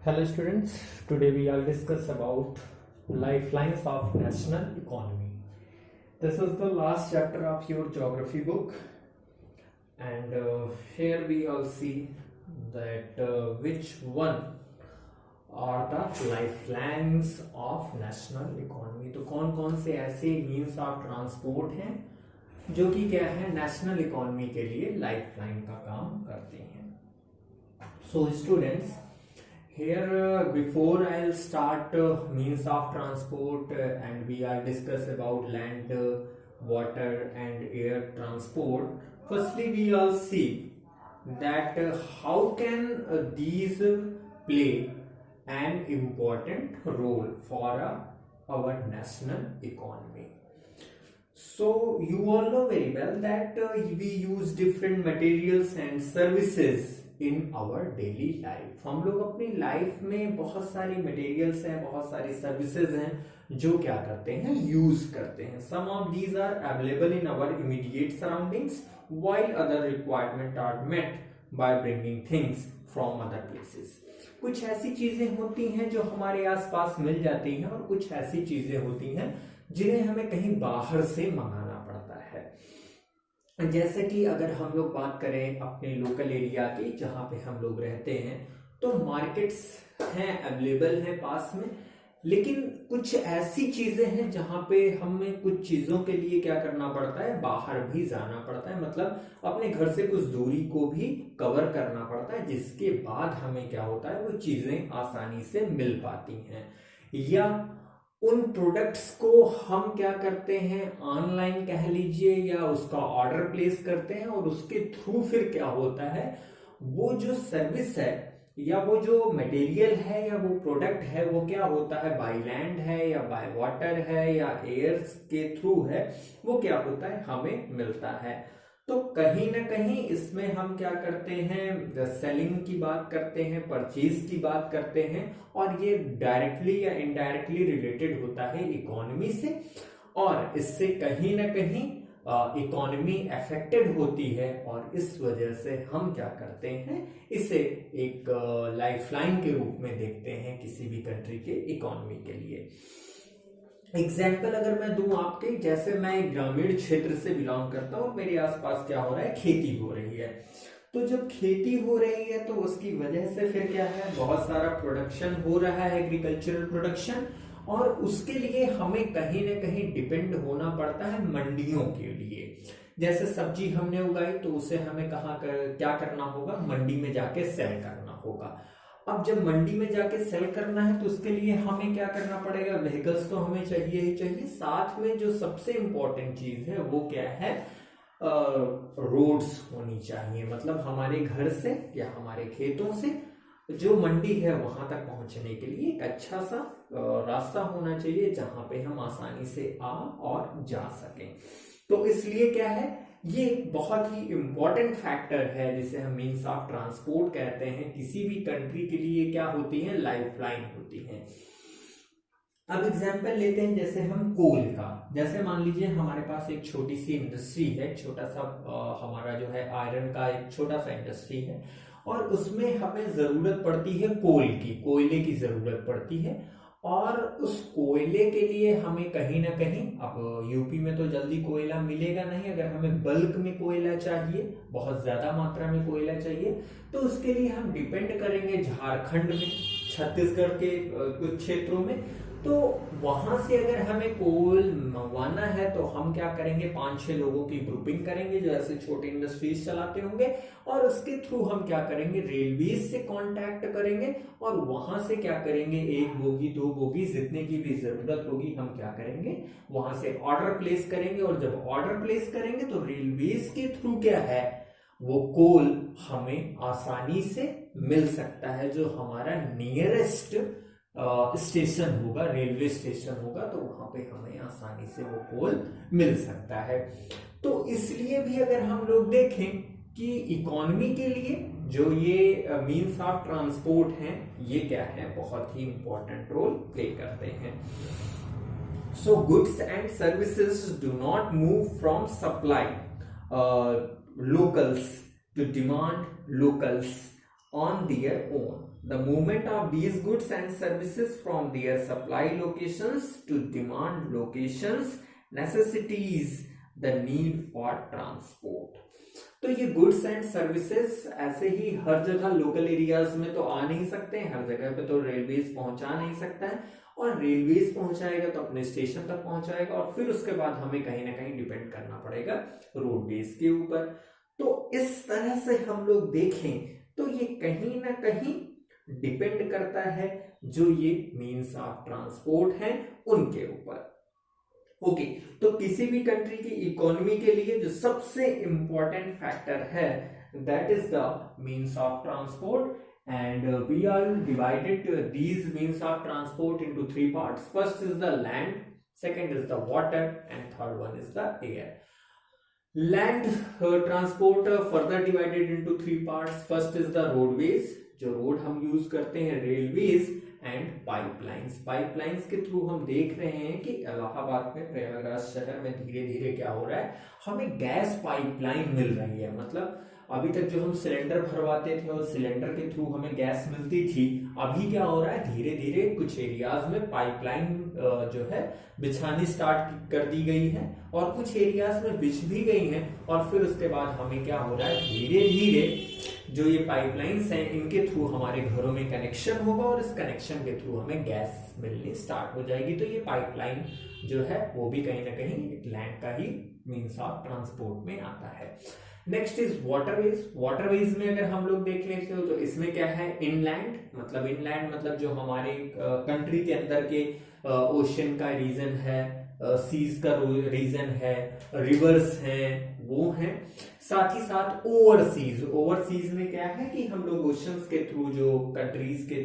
Hello students, today we will discuss about lifelines of national economy. This is the last chapter of your geography book, and here we all see that which one are the lifelines of national economy. तो कौन कौन से ऐसे means of transport हैं जो कि क्या है नेशनल इकोनॉमी के लिए लाइफलाइन का काम करते हैं. So students, here before I'll start means of transport and we are discuss about land, water and air transport. Firstly, we all see that how can these play an important role for our national economy. So you all know very well that we use different materials and services in our daily life. हम लोग अपनी life में बहुत सारी materials हैं, बहुत सारी services हैं जो क्या करते हैं, यूज करते हैं. Some of these are available in our immediate surroundings while other requirement are met by bringing things from other places. कुछ ऐसी चीजें होती हैं जो हमारे आसपास मिल जाती हैं और कुछ ऐसी चीजें होती हैं जिन्हें हमें कहीं बाहर से मंगाना पड़ता है. जैसे कि अगर हम लोग बात करें अपने लोकल एरिया की जहां पे हम लोग रहते हैं, तो मार्केट्स हैं, अवेलेबल हैं पास में, लेकिन कुछ ऐसी चीजें हैं जहां पे हमें कुछ चीजों के लिए क्या करना पड़ता है, बाहर भी जाना पड़ता है. मतलब अपने घर से कुछ दूरी को भी कवर करना पड़ता है, जिसके बाद हमें क्या होता है, वो चीजें आसानी से मिल पाती हैं. या उन प्रोडक्ट्स को हम क्या करते हैं, ऑनलाइन कह लीजिए, या उसका ऑर्डर प्लेस करते हैं और उसके थ्रू फिर क्या होता है, वो जो सर्विस है या वो जो मटेरियल है या वो प्रोडक्ट है, वो क्या होता है, बाय लैंड है या बाय वाटर है या एयर के थ्रू है, वो क्या होता है, हमें मिलता है. तो कहीं ना कहीं इसमें हम क्या करते हैं, सेलिंग की बात करते हैं, परचेज की बात करते हैं, और ये डायरेक्टली या इनडायरेक्टली रिलेटेड होता है इकोनॉमी से, और इससे कहीं ना कहीं इकोनॉमी अफेक्टेड होती है. और इस वजह से हम क्या करते हैं, इसे एक लाइफलाइन के रूप में देखते हैं किसी भी कंट्री के इकोनॉमी के लिए. एग्जाम्पल अगर मैं दूं आपके, जैसे मैं एक ग्रामीण क्षेत्र से बिलोंग करता हूं, मेरे आसपास क्या हो रहा है, खेती हो रही है. तो जब खेती हो रही है तो उसकी वजह से फिर क्या है, बहुत सारा प्रोडक्शन हो रहा है, एग्रीकल्चरल प्रोडक्शन, और उसके लिए हमें कहीं ना कहीं डिपेंड होना पड़ता है मंडियों के लिए. जैसे सब्जी हमने उगाई तो उसे हमें क्या करना होगा, मंडी में जाके सेल करना होगा. अब जब मंडी में जाके सेल करना है तो उसके लिए हमें क्या करना पड़ेगा, व्हीकल्स तो हमें चाहिए ही चाहिए. साथ में जो सबसे इंपॉर्टेंट चीज है वो क्या है, रोड्स होनी चाहिए. मतलब हमारे घर से या हमारे खेतों से जो मंडी है वहां तक पहुंचने के लिए एक अच्छा सा रास्ता होना चाहिए जहां पे हम आसानी से आ और जा सकें. तो इसलिए क्या है, ये एक बहुत ही इंपॉर्टेंट फैक्टर है जिसे हम मीन्स ऑफ ट्रांसपोर्ट कहते हैं. किसी भी कंट्री के लिए क्या होती है, लाइफलाइन होती है. अब एग्जांपल लेते हैं जैसे हम कोल का. जैसे मान लीजिए हमारे पास एक छोटी सी इंडस्ट्री है, छोटा सा हमारा जो है आयरन का एक छोटा सा इंडस्ट्री है, और उसमें हमें जरूरत पड़ती है कोल की, कोयले की जरूरत पड़ती है. और उस कोयले के लिए हमें कहीं ना कहीं, अब यूपी में तो जल्दी कोयला मिलेगा नहीं, अगर हमें बल्क में कोयला चाहिए, बहुत ज्यादा मात्रा में कोयला चाहिए, तो उसके लिए हम डिपेंड करेंगे झारखंड में, छत्तीसगढ़ के कुछ क्षेत्रों में. तो वहां से अगर हमें कोल मंगवाना है तो हम क्या करेंगे, 5-6 लोगों की ग्रुपिंग करेंगे जो ऐसे छोटे इंडस्ट्रीज चलाते होंगे, और उसके थ्रू हम क्या करेंगे, रेलवेज से कांटेक्ट करेंगे, और वहां से क्या करेंगे, 1 बोगी 2 बोगी जितने की भी जरूरत होगी हम क्या करेंगे, वहां से ऑर्डर प्लेस करेंगे. और जब ऑर्डर प्लेस करेंगे तो रेलवेज के थ्रू क्या है, वो कोल हमें आसानी से मिल सकता है. जो हमारा नियरेस्ट स्टेशन होगा, रेलवे स्टेशन होगा, तो वहां पे हमें आसानी से वो कोल मिल सकता है. तो इसलिए भी अगर हम लोग देखें कि इकोनॉमी के लिए जो ये मीन्स ऑफ ट्रांसपोर्ट हैं, ये क्या है, बहुत ही इंपॉर्टेंट रोल प्ले करते हैं. So goods and services do not move from supply locals to demand locals on their own. The movement of these goods and services from their supply locations to demand locations necessitates the need for transport. तो ये goods and services ऐसे ही हर जगह local areas में तो आ नहीं सकते हैं, हर जगह पे तो रेलवेज पहुंचा नहीं सकता है, और रेलवेज पहुंचाएगा तो अपने स्टेशन तक पहुंचाएगा, और फिर उसके बाद हमें कहीं ना कहीं डिपेंड करना पड़ेगा रोडवेज के ऊपर। तो इस तरह से हम लोग देखें तो ये कहीं ना कहीं डिपेंड करता है जो ये मीन्स ऑफ ट्रांसपोर्ट हैं उनके ऊपर। ओके, तो किसी भी कंट्री की इकोनॉमी के लिए जो सबसे इंपॉर्टेंट फैक्टर है that is the means of transport, and we are divided these means of transport into three parts. First is the land, second is the water, and third one is the air. Land transport further divided into three parts. First is the roadways, जो road हम use करते हैं, railways and pipelines. Pipelines के through हम देख रहे हैं कि इलाहाबाद में, प्रयागराज शहर में धीरे धीरे क्या हो रहा है, हमें गैस पाइपलाइन मिल रही है। मतलब अभी तक जो हम सिलेंडर भरवाते थे और सिलेंडर के थ्रू हमें गैस मिलती थी, अभी क्या हो रहा है, धीरे धीरे कुछ एरियाज में पाइपलाइन जो है बिछानी स्टार्ट कर दी गई है, और कुछ एरियाज में बिछ भी गई हैं, और फिर उसके बाद हमें क्या हो रहा है, धीरे धीरे जो ये पाइपलाइंस हैं इनके थ्रू हमारे घरों में कनेक्शन होगा, और इस कनेक्शन के थ्रू हमें गैस मिलनी स्टार्ट हो जाएगी। तो ये पाइपलाइन जो है वो भी कहीं ना कहीं लैंड का ही मीन्स ऑफ ट्रांसपोर्ट में आता है। Next is waterways. वाटरवेज में अगर हम लोग देख लेते हो तो इसमें क्या है, इनलैंड मतलब जो हमारे कंट्री के अंदर के ओशन का रीजन है, सीज का रीजन है, रिवर्स हैं, वो हैं। साथ ही साथ ओवरसीज में क्या है कि हम लोग ओशंस के थ्रू जो कंट्रीज के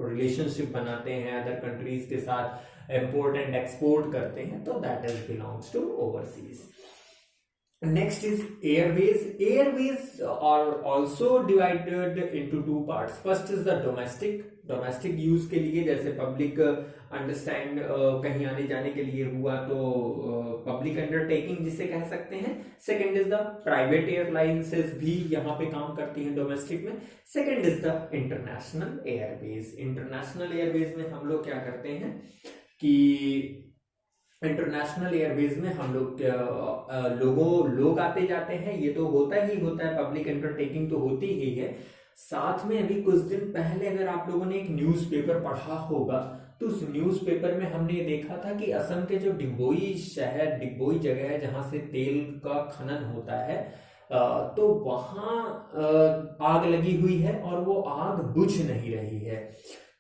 रिलेशनशिप बनाते हैं अदर कंट्रीज के साथ, इंपोर्ट एंड एक्सपोर्ट करते हैं, तो that is belongs to overseas. Next is airways. Airways are also divided into two parts. First is the domestic use के लिए, जैसे पब्लिक अंडरस्टैंड कहीं आने जाने के लिए हुआ तो पब्लिक अंडरटेकिंग जिसे कह सकते हैं। सेकंड इज द प्राइवेट एयरलाइंसेस भी यहाँ पे काम करती हैं डोमेस्टिक में। Second is the international Airways. International Airways में हम लोग क्या करते हैं कि इंटरनेशनल एयरवेज में हम लोग लोग आते जाते हैं, ये तो होता ही होता है, पब्लिक अंडरटेकिंग तो होती ही है। साथ में अभी कुछ दिन पहले अगर आप लोगों ने एक न्यूज़पेपर पढ़ा होगा तो उस न्यूज़पेपर में हमने ये देखा था कि असम के जो डिगबोई जगह है जहां से तेल का खनन होता है, तो वहां आग लगी हुई है और वो आग बुझ नहीं रही है।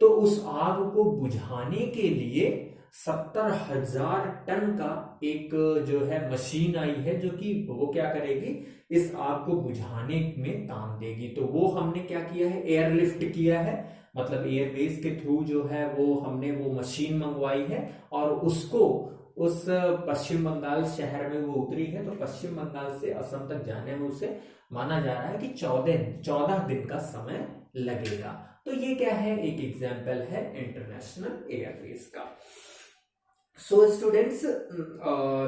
तो उस आग को बुझाने के लिए 70,000 टन का एक जो है मशीन आई है जो कि वो क्या करेगी, इस आग को बुझाने में काम देगी। तो वो हमने क्या किया है, एयरलिफ्ट किया है, मतलब एयरवेज के थ्रू जो है वो हमने वो मशीन मंगवाई है और उसको उस पश्चिम बंगाल शहर में वो उतरी है। तो पश्चिम बंगाल से असम तक जाने में उसे माना जा रहा है कि 14 दिन का समय लगेगा। तो ये क्या है, एक एग्जाम्पल है इंटरनेशनल एयरवेज का। So students,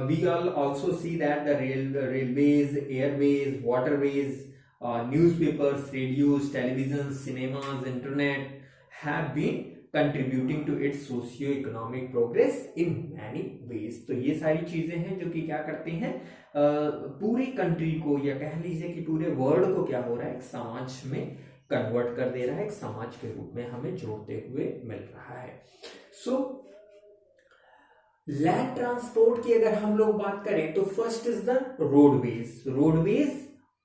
we all also see that the railways, airways, waterways, newspapers, radios, televisions, cinemas, internet have been contributing to its socio-economic progress in many ways. तो ये सारी चीजें हैं जो कि क्या करती हैं, पूरी कंट्री को या कह लीजिए कि पूरे वर्ल्ड को क्या हो रहा है, एक समाज में कन्वर्ट कर दे रहा है, एक समाज के रूप में हमें जोड़ते हुए मिल रहा है। So लैंड ट्रांसपोर्ट की अगर हम लोग बात करें तो फर्स्ट इज द रोडवेज।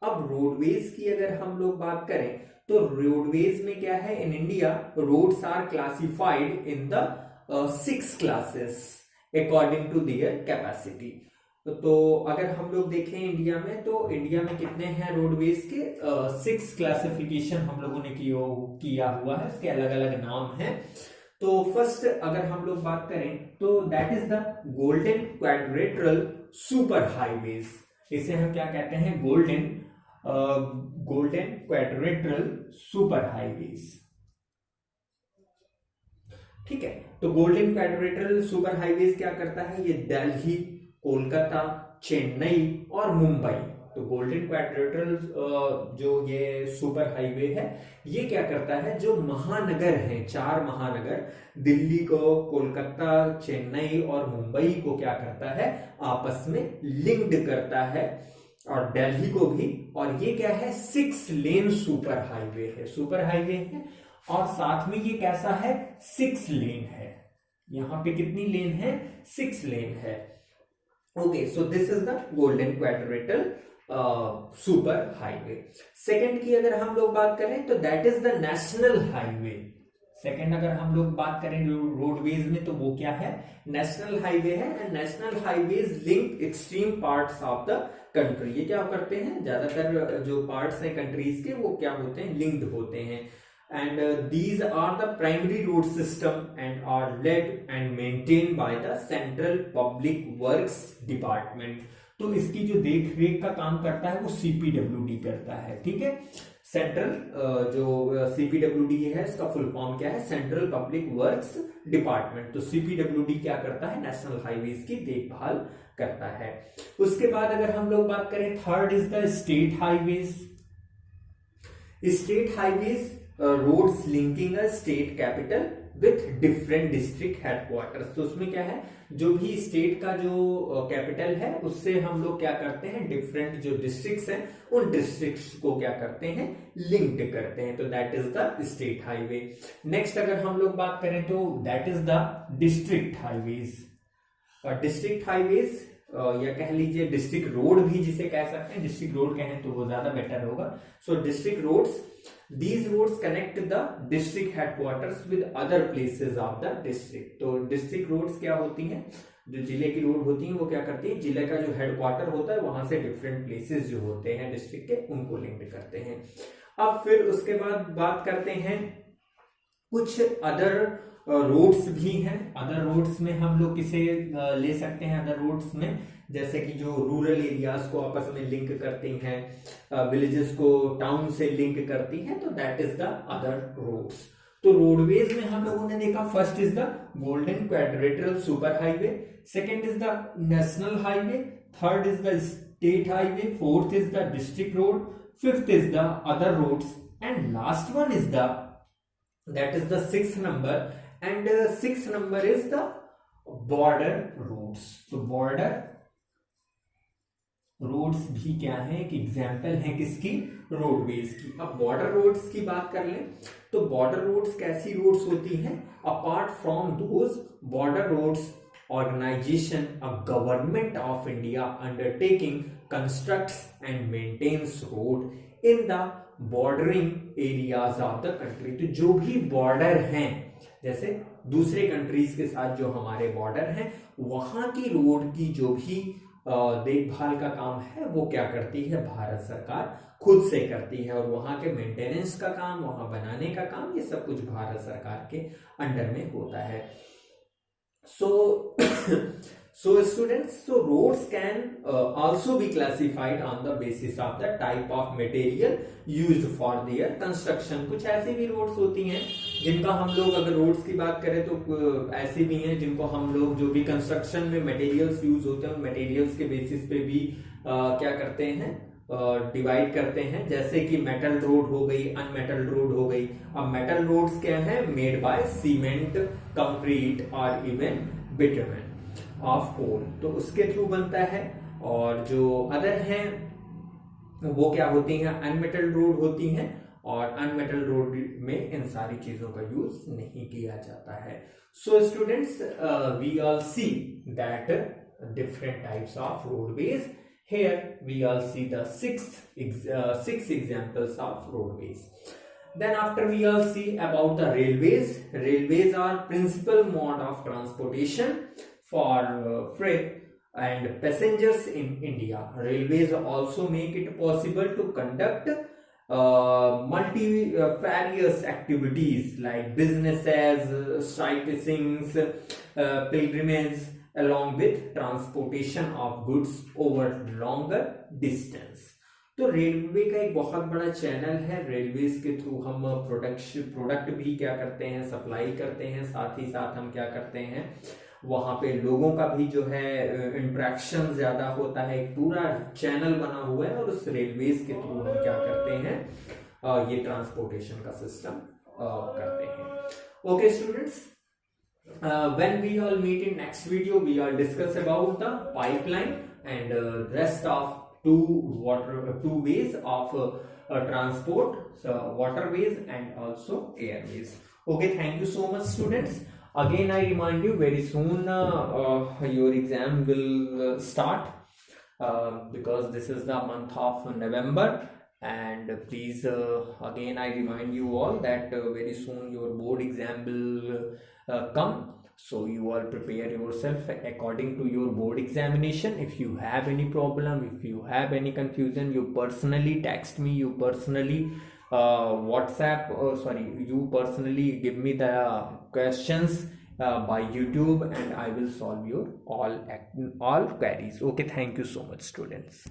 अब रोडवेज की अगर हम लोग बात करें तो रोडवेज में क्या है, in India roads are classified in the 6 classes according to their capacity. तो अगर हम लोग देखें इंडिया में, तो इंडिया में कितने हैं रोडवेज के, 6 क्लासिफिकेशन हम लोगों ने किया हुआ है, इसके अलग अलग नाम हैं। तो फर्स्ट अगर हम लोग बात करें तो that is the golden quadrilateral super highways. इसे हम क्या कहते हैं, गोल्डन क्वाड्रिलेटरल सुपर हाईवेज। ठीक है, तो गोल्डन क्वाड्रिलेटरल सुपर हाईवेज क्या करता है, ये दिल्ली, कोलकाता, चेन्नई और मुंबई तो गोल्डन क्वाड्रिलेटरल जो ये सुपर हाईवे है, ये क्या करता है, जो महानगर हैं, 4 महानगर, दिल्ली को, कोलकाता, चेन्नई और मुंबई को क्या करता है, आपस में लिंक्ड करता है, और दिल्ली को भी। और ये क्या है, 6 लेन सुपर हाईवे है, सुपर हाईवे है, और साथ में ये कैसा है, 6 लेन है। यहां पे कितनी लेन है, 6 लेन है। Okay, so this is the golden quadrilateral super highway. Second की अगर हम लोग बात करें तो that is the national highway. Second अगर हम लोग बात करें रोडवेज में तो वो क्या है, नेशनल हाईवे है। And national highways link extreme parts of the country. ये क्या करते हैं, ज्यादातर जो पार्ट्स हैं कंट्रीज के वो क्या होते हैं, लिंक्ड होते हैं। And these are the primary road system and are led and maintained by the Central Public Works Department। तो इसकी जो देख रेख का काम करता है वो CPWD करता है, ठीक है। सेंट्रल जो CPWD है इसका फुल फॉर्म क्या है, सेंट्रल पब्लिक वर्क्स डिपार्टमेंट। तो CPWD क्या करता है, नेशनल हाईवेज की देखभाल करता है। उसके बाद अगर हम लोग बात करें, third is the state highways. State highways roads linking a state capital with different district headquarters. तो उसमें क्या है, जो भी स्टेट का जो कैपिटल है उससे हम लोग क्या करते हैं, डिफरेंट जो डिस्ट्रिक्ट्स हैं उन डिस्ट्रिक्ट्स को क्या करते हैं, लिंक्ड करते हैं। तो that is the state highway. Next अगर हम लोग बात करें तो that is the district highways. District highways या कह लीजिए डिस्ट्रिक्ट रोड भी जिसे कह सकते हैं, डिस्ट्रिक्ट रोड कहें तो वो ज्यादा बेटर होगा। So district roads, these roads connect the district headquarters with other places of the district। तो district roads क्या होती हैं, जो जिले की रोड होती हैं वो क्या करती है, जिले का जो हेडक्वार्टर होता है वहां से डिफरेंट प्लेसेस जो होते हैं डिस्ट्रिक्ट के उनको लिंक करते हैं। अब फिर उसके बाद बात करते हैं कुछ अदर रोड्स भी हैं। अदर रोड्स में हम लोग किसे ले सकते हैं, अदर रोड्स में जैसे कि जो रूरल एरियाज को आपस में लिंक करती हैं, विलेजेस को टाउन से लिंक करती हैं, तो that is the other roads. तो रोडवेज में हम लोगों ने देखा, first is the golden quadrilateral super highway, second is the national highway, third is the state highway, fourth is the district road, fifth is the other roads, and last one is the that is the 6th number, and 6th number is the border roads. तो border roads भी क्या है, एक example है किसकी, roadways की। अब border roads की बात कर लें तो बॉर्डर रोड्स कैसी रोड्स होती हैं, apart from those border roads organisation a government of India undertaking constructs and maintains road in the bordering areas of the country. तो जो भी बॉर्डर हैं, जैसे दूसरे कंट्रीज के साथ जो हमारे बॉर्डर हैं, वहां की रोड की जो भी देखभाल का काम है वो क्या करती है, भारत सरकार खुद से करती है। और वहां के मेंटेनेंस का काम, वहां बनाने का काम, ये सब कुछ भारत सरकार के अंडर में होता है। So students, so roads can also be classified on the basis of the type of material used for their construction। कुछ ऐसी भी रोड्स होती हैं जिनका हम लोग, अगर रोड्स की बात करें तो ऐसी भी हैं जिनको हम लोग, जो भी कंस्ट्रक्शन में मटेरियल्स यूज होते हैं, मटेरियल्स के बेसिस पे भी क्या करते हैं, डिवाइड करते हैं। जैसे कि मेटल रोड हो गई, अनमेटल रोड हो गई। अब मेटल रोड्स क्या है, मेड बाय सीमेंट, कंक्रीट और इवन बिटुमेन ऑफ कोल, तो उसके थ्रू बनता है। और जो अदर हैं वो क्या होती हैं, अनमेटल रोड होती हैं, और अनमेटल रोड में इन सारी चीजों का यूज नहीं किया जाता है। So students, we all see that different types of roadways. Here we all see the six examples of roadways. Then after we all see about the railways. Railways are principal mode of transportation for freight and passengers in India. Railways also make it possible to conduct multifarious activities like businesses, sightseeing, pilgrimage, along with transportation of goods over longer distance। तो railway का एक बहुत बड़ा channel है। Railways के through हम product भी क्या करते हैं, सप्लाई करते हैं, साथ ही साथ हम क्या करते हैं, वहाँ पे लोगों का भी जो है इंटरेक्शन ज़्यादा होता है, एक पूरा चैनल बना हुआ है और उस रेलवेज के थ्रू हम क्या करते हैं, ये ट्रांसपोर्टेशन का सिस्टम करते हैं। Okay students, when we all meet in next video, we all discuss about the pipeline and rest of two ways of transport, so waterways and also airways. Okay, thank you so much students. Again I remind you, very soon your exam will start, because this is the month of November, and please again I remind you all that very soon your board exam will come, so you all prepare yourself according to your board examination. If you have any problem, if you have any confusion, you personally text me, you personally WhatsApp, you personally give me the questions by YouTube, and I will solve your all queries. Okay, thank you so much students.